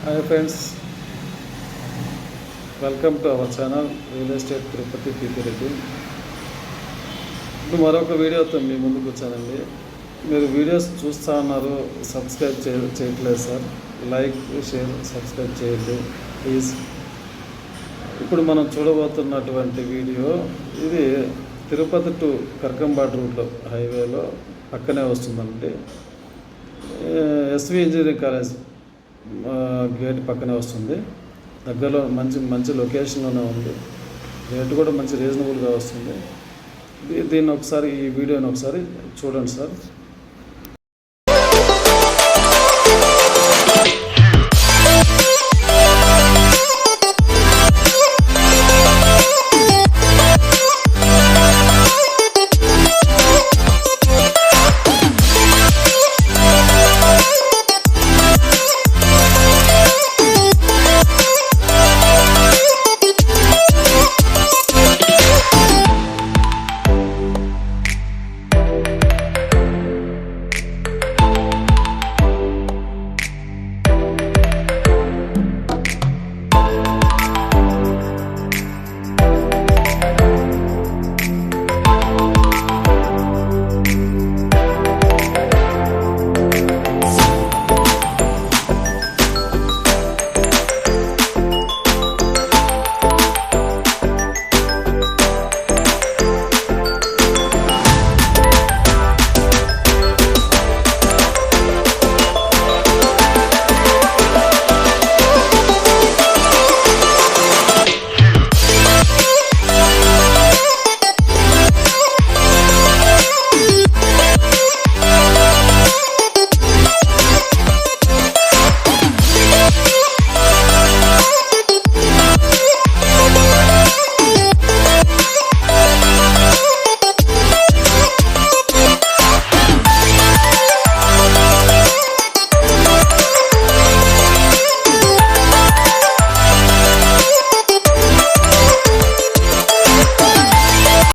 Hi friends, welcome to our channel real estate Tirupati PP Reddy. ఇప్పుడు మరొక వీడియోతో మీ ముందుకు వచ్చానండి. మీరు వీడియోస్ చూస్తూ ఉన్నారు, సబ్స్క్రైబ్ చేయట్లేదు సార్. లైక్, షేర్, సబ్స్క్రైబ్ చేయండి ప్లీజ్. ఇప్పుడు మనం చూడబోతున్నటువంటి వీడియో ఇది తిరుపతి టు కర్కంబాడ్ రూట్లో హైవేలో పక్కనే వస్తుందండి. ఎస్వి ఇంజనీరింగ్ కాలేజ్ గేట్ పక్కనే వస్తుంది. దగ్గరలో మంచి లొకేషన్లోనే ఉంది. రేటు కూడా మంచి రీజనబుల్గా వస్తుంది. దీన్ని ఒకసారి, ఈ వీడియోని ఒకసారి చూడండి సార్.